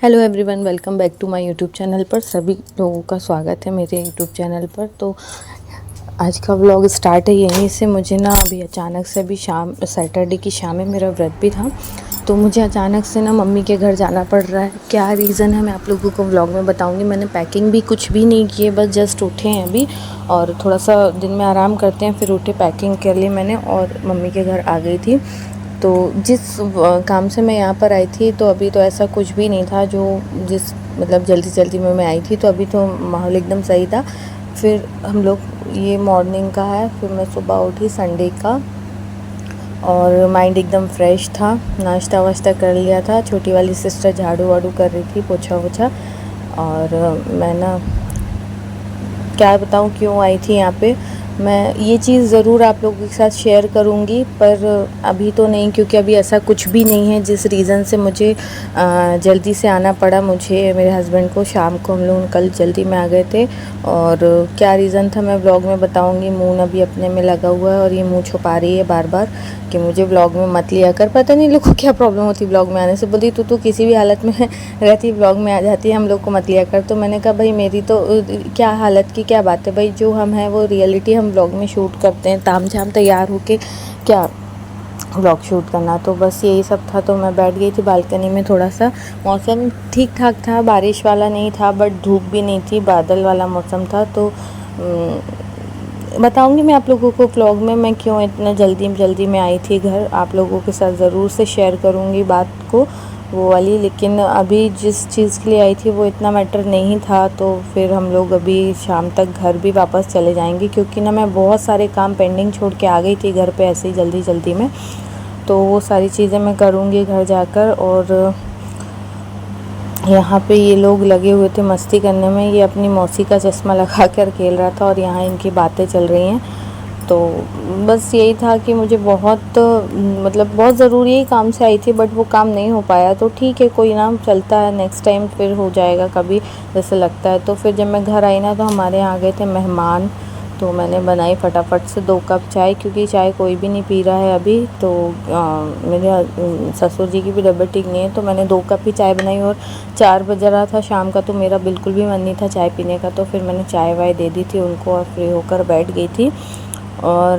Hello everyone, welcome back to my YouTube channel पर सभी लोगों का स्वागत है मेरे यूट्यूब चैनल पर। तो आज का व्लॉग स्टार्ट है यहीं से। मुझे ना अभी अचानक से अभी शाम सैटरडे की शाम में मेरा व्रत भी था, तो मुझे अचानक से ना मम्मी के घर जाना पड़ रहा है। क्या रीज़न है मैं आप लोगों को व्लॉग में बताऊंगी। मैंने पैकिंग भी कुछ भी नहीं की है, बस जस्ट उठे हैं अभी और थोड़ा सा दिन में आराम करते हैं, फिर उठे पैकिंग कर ली मैंने और मम्मी के घर आ गई थी। तो जिस काम से मैं यहाँ पर आई थी तो अभी तो ऐसा कुछ भी नहीं था जो जिस मतलब जल्दी जल्दी में मैं आई थी, तो अभी तो माहौल एकदम सही था। फिर हम लोग ये मॉर्निंग का है, फिर मैं सुबह उठी संडे का और माइंड एकदम फ्रेश था। नाश्ता वाश्ता कर लिया था, छोटी वाली सिस्टर झाड़ू वाड़ू कर रही थी, पोछा वोछा। और मैं ना क्या बताऊँ क्यों आई थी यहाँ पे। मैं ये चीज़ ज़रूर आप लोगों के साथ शेयर करूँगी, पर अभी तो नहीं, क्योंकि अभी ऐसा कुछ भी नहीं है जिस रीज़न से मुझे जल्दी से आना पड़ा। मुझे मेरे हस्बैंड को शाम को हम लोग कल जल्दी में आ गए थे, और क्या रीज़न था मैं व्लॉग में बताऊँगी। मुँह अभी अपने में लगा हुआ है और ये मुँह छुपा रही है बार बार कि मुझे व्लॉग में मत लिया कर। पता नहीं लोगों को क्या प्रॉब्लम होती व्लॉग में आने से। बोलती तू किसी भी हालत में रहती व्लॉग में आ जाती है, हम लोग को मत लिया कर। तो मैंने कहा भाई मेरी तो क्या हालत की क्या बात है भाई, जो हम हैं वो रियलिटी हम व्लॉग में शूट करते हैं। ताम झाम तैयार होके क्या व्लॉग शूट करना। तो बस यही सब था। तो मैं बैठ गई थी बालकनी में। थोड़ा सा मौसम ठीक ठाक था, बारिश वाला नहीं था बट धूप भी नहीं थी, बादल वाला मौसम था। तो बताऊंगी मैं आप लोगों को व्लॉग में मैं क्यों इतना जल्दी में आई थी घर। आप लोगों के साथ ज़रूर से शेयर करूंगी बात को वो वाली। लेकिन अभी जिस चीज़ के लिए आई थी वो इतना मैटर नहीं था। तो फिर हम लोग अभी शाम तक घर भी वापस चले जाएंगे, क्योंकि ना मैं बहुत सारे काम पेंडिंग छोड़ के आ गई थी घर पे ऐसे ही जल्दी में। तो वो सारी चीज़ें मैं करूँगी घर जाकर। और यहाँ पे ये लोग लगे हुए थे मस्ती करने में। ये अपनी मौसी का चश्मा लगा कर खेल रहा था और यहाँ इनकी बातें चल रही हैं। तो बस यही था कि मुझे बहुत मतलब बहुत ज़रूरी काम से आई थी, बट वो काम नहीं हो पाया। तो ठीक है, कोई ना, चलता है, नेक्स्ट टाइम फिर हो जाएगा कभी जैसे लगता है। तो फिर जब मैं घर आई ना तो हमारे यहाँ आ गए थे मेहमान। तो मैंने बनाई फटाफट से 2 कप चाय, क्योंकि चाय कोई भी नहीं पी रहा है अभी। तो मेरे ससुर जी की भी तबीयत ठीक नहीं है, तो मैंने 2 कप ही चाय बनाई। और 4 बज रहा था शाम का, तो मेरा बिल्कुल भी मन नहीं था चाय पीने का। तो फिर मैंने चाय वाय दे दी थी उनको और फ्री होकर बैठ गई थी। और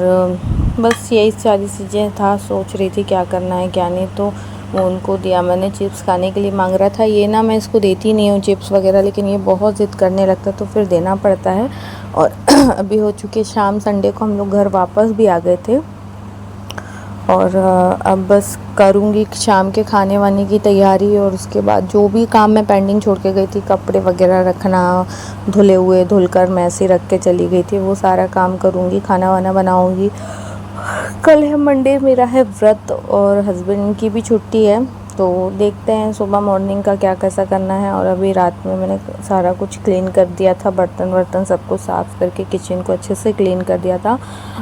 बस यही सारी चीज़ें था, सोच रही थी क्या करना है क्या नहीं। तो वो उनको दिया मैंने। चिप्स खाने के लिए मांग रहा था। ये ना मैं इसको देती नहीं हूँ चिप्स वगैरह, लेकिन ये बहुत ज़िद करने लगता है तो फिर देना पड़ता है। और अभी हो चुकी है शाम, संडे को हम लोग घर वापस भी आ गए थे। और अब बस करूँगी शाम के खाने वाने की तैयारी। और उसके बाद जो भी काम मैं पेंडिंग छोड़ के गई थी, कपड़े वगैरह रखना धुले हुए, धुलकर मैं ऐसे रख के चली गई थी, वो सारा काम करूँगी। खाना वाना बनाऊँगी। कल है मंडे, मेरा है व्रत और हस्बैंड की भी छुट्टी है। तो देखते हैं सुबह मॉर्निंग का क्या कैसा करना है। और अभी रात में मैंने सारा कुछ क्लीन कर दिया था, बर्तन वर्तन सब कुछ साफ़ करके किचन को अच्छे से क्लीन कर दिया था।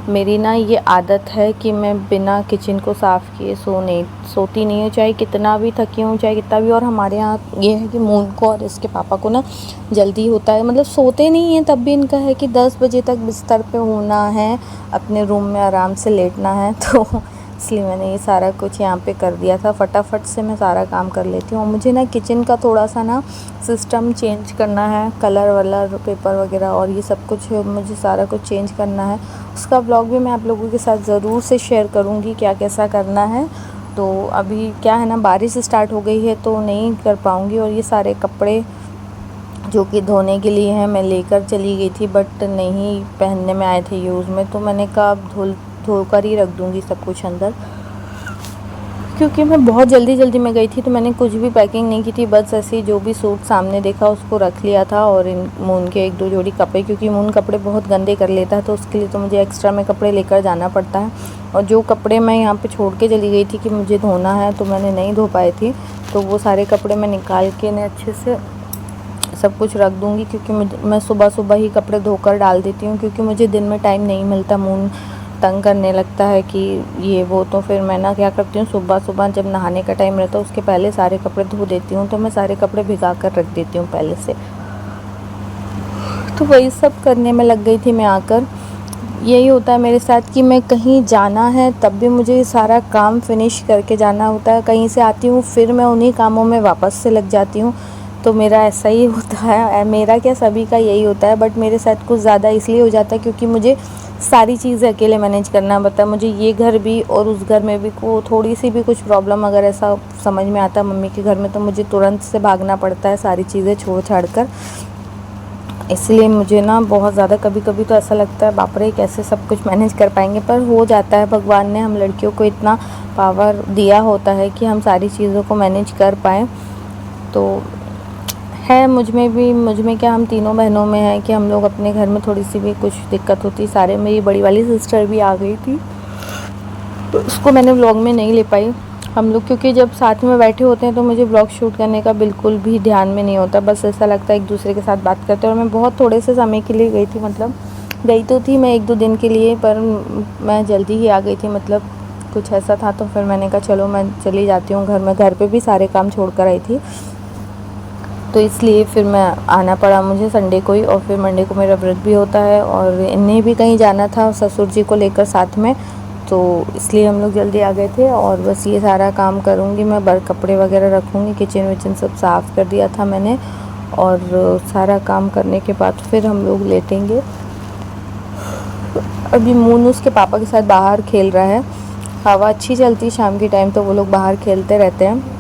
मेरी ना ये आदत है कि मैं बिना किचन को साफ़ किए सोती नहीं हूँ, चाहे कितना भी थकी हूँ, चाहे कितना भी। और हमारे यहाँ ये है कि मून को और इसके पापा को ना जल्दी होता है, मतलब सोते नहीं हैं तब भी इनका है कि 10 बजे तक बिस्तर पे होना है, अपने रूम में आराम से लेटना है। तो इसलिए मैंने ये सारा कुछ यहाँ पे कर दिया था। फटाफट से मैं सारा काम कर लेती हूँ। मुझे ना किचन का थोड़ा सा ना सिस्टम चेंज करना है, कलर वलर पेपर वगैरह और ये सब कुछ मुझे सारा कुछ चेंज करना है। उसका ब्लॉग भी मैं आप लोगों के साथ ज़रूर से शेयर करूँगी क्या कैसा करना है। तो अभी क्या है ना, बारिश स्टार्ट हो गई है तो नहीं कर पाऊँगी। और ये सारे कपड़े जो कि धोने के लिए हैं मैं लेकर चली गई थी, बट नहीं पहनने में आए थे यूज़ में। तो मैंने कहा अब धोकर ही रख दूँगी सब कुछ अंदर, क्योंकि मैं बहुत जल्दी में गई थी। तो मैंने कुछ भी पैकिंग नहीं की थी, बस ऐसे ही जो भी सूट सामने देखा उसको रख लिया था। और इन मून के 1-2 जोड़ी कपड़े, क्योंकि मून कपड़े बहुत गंदे कर लेता है, तो उसके लिए तो मुझे एक्स्ट्रा में कपड़े लेकर जाना पड़ता है। और जो कपड़े मैं यहाँ पे छोड़ के चली गई थी कि मुझे धोना है, तो मैंने नहीं धो पाई थी, तो वो सारे कपड़े मैं निकाल के इन्हें अच्छे से सब कुछ रख दूँगी। क्योंकि मैं सुबह ही कपड़े धोकर डाल देती हूँ, क्योंकि मुझे दिन में टाइम नहीं मिलता, मून तंग करने लगता है कि ये वो। तो फिर मैं ना क्या करती हूँ, सुबह जब नहाने का टाइम रहता है उसके पहले सारे कपड़े धो देती हूँ। तो मैं सारे कपड़े भिगा कर रख देती हूँ पहले से। तो वही सब करने में लग गई थी मैं आकर। यही होता है मेरे साथ कि मैं कहीं जाना है तब भी मुझे सारा काम फिनिश करके जाना होता है। कहीं से आती हूँ फिर मैं उन्हीं कामों में वापस से लग जाती हूँ। तो मेरा ऐसा ही होता है, मेरा क्या सभी का यही होता है, बट मेरे साथ कुछ ज़्यादा इसलिए हो जाता है क्योंकि मुझे सारी चीज़ें अकेले मैनेज करना पड़ता है। मुझे ये घर भी और उस घर में भी को थोड़ी सी भी कुछ प्रॉब्लम अगर ऐसा समझ में आता है मम्मी के घर में, तो मुझे तुरंत से भागना पड़ता है सारी चीज़ें छोड़ छाड़ कर। इसलिए मुझे ना बहुत ज़्यादा कभी कभी तो ऐसा लगता है बाप रे कैसे सब कुछ मैनेज कर पाएंगे, पर हो जाता है। भगवान ने हम लड़कियों को इतना पावर दिया होता है कि हम सारी चीज़ों को मैनेज कर पाएँ। तो है मुझ में क्या, हम तीनों बहनों में है कि हम लोग अपने घर में थोड़ी सी भी कुछ दिक्कत होती, सारे मेरी बड़ी वाली सिस्टर भी आ गई थी, तो उसको मैंने व्लॉग में नहीं ले पाई। हम लोग क्योंकि जब साथ में बैठे होते हैं तो मुझे व्लॉग शूट करने का बिल्कुल भी ध्यान में नहीं होता, बस ऐसा लगता है एक दूसरे के साथ बात करते हैं। और मैं बहुत थोड़े से समय के लिए गई थी, मतलब गई तो थी मैं 1-2 दिन के लिए, पर मैं जल्दी ही आ गई थी, मतलब कुछ ऐसा था। तो फिर मैंने कहा चलो मैं चली जाती हूँ घर में, घर पे भी सारे काम छोड़ कर आई थी, तो इसलिए फिर मैं आना पड़ा मुझे संडे को ही। और फिर मंडे को मेरा व्रत भी होता है और इन्हें भी कहीं जाना था ससुर जी को लेकर साथ में, तो इसलिए हम लोग जल्दी आ गए थे। और बस ये सारा काम करूँगी मैं, कपड़े वगैरह रखूँगी, किचन विचन सब साफ़ कर दिया था मैंने। और सारा काम करने के बाद फिर हम लोग लेटेंगे। अभी मून उसके पापा के साथ बाहर खेल रहा है, हवा अच्छी चलती है शाम के टाइम, तो वो लोग बाहर खेलते रहते हैं।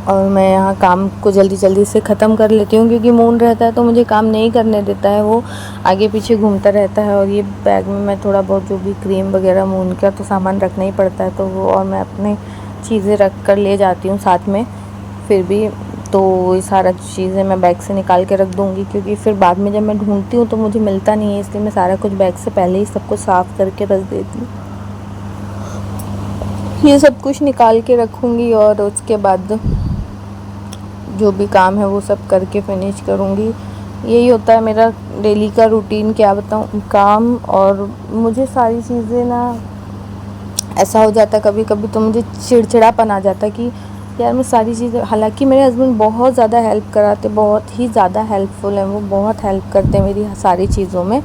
और मैं यहाँ काम को जल्दी जल्दी से ख़त्म कर लेती हूँ क्योंकि मून रहता है तो मुझे काम नहीं करने देता है, वो आगे पीछे घूमता रहता है। और ये बैग में मैं थोड़ा बहुत जो भी क्रीम वगैरह मून का तो सामान रखना ही पड़ता है, तो वो और मैं अपनी चीज़ें रख कर ले जाती हूँ साथ में फिर भी। तो ये सारा चीज़ें मैं बैग से निकाल के रख दूँगी क्योंकि फिर बाद में जब मैं ढूँढती हूँ तो मुझे मिलता नहीं है, इसलिए मैं सारा कुछ बैग से पहले ही सब कुछ साफ़ करके रख देती हूँ। ये सब कुछ निकाल के रखूँगी और उसके बाद जो भी काम है वो सब करके फिनिश करूँगी। यही होता है मेरा डेली का रूटीन, क्या बताऊँ, काम। और मुझे सारी चीज़ें ना ऐसा हो जाता है कभी कभी तो मुझे चिड़चिड़ापन आ जाता है कि यार मैं सारी चीज़ें, हालांकि मेरे हस्बैंड बहुत ज़्यादा हेल्प कराते, बहुत ही ज़्यादा हेल्पफुल हैं, वो बहुत हेल्प करते हैं मेरी सारी चीज़ों में,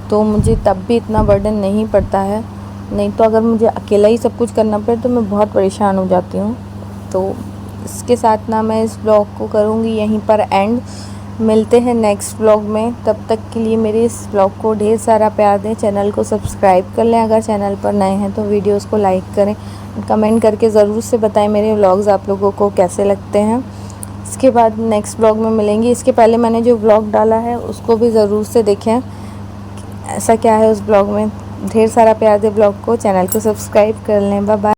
तो मुझे तब भी इतना बर्डन नहीं पड़ता है। नहीं तो अगर मुझे अकेला ही सब कुछ करना पड़े तो मैं बहुत परेशान हो जाती हूँ। तो इसके साथ ना मैं इस ब्लॉग को करूँगी यहीं पर एंड। मिलते हैं नेक्स्ट ब्लॉग में, तब तक के लिए मेरे इस ब्लॉग को ढेर सारा प्यार दें, चैनल को सब्सक्राइब कर लें अगर चैनल पर नए हैं, तो वीडियोस को लाइक करें, कमेंट करके ज़रूर से बताएं मेरे व्लॉग्स आप लोगों को कैसे लगते हैं। इसके बाद नेक्स्ट ब्लॉग में मिलेंगे, इसके पहले मैंने जो ब्लॉग डाला है उसको भी ज़रूर से देखें ऐसा क्या है उस ब्लॉग में। ढेर सारा प्यार दें ब्लॉग को, चैनल को सब्सक्राइब कर लें। Bye bye.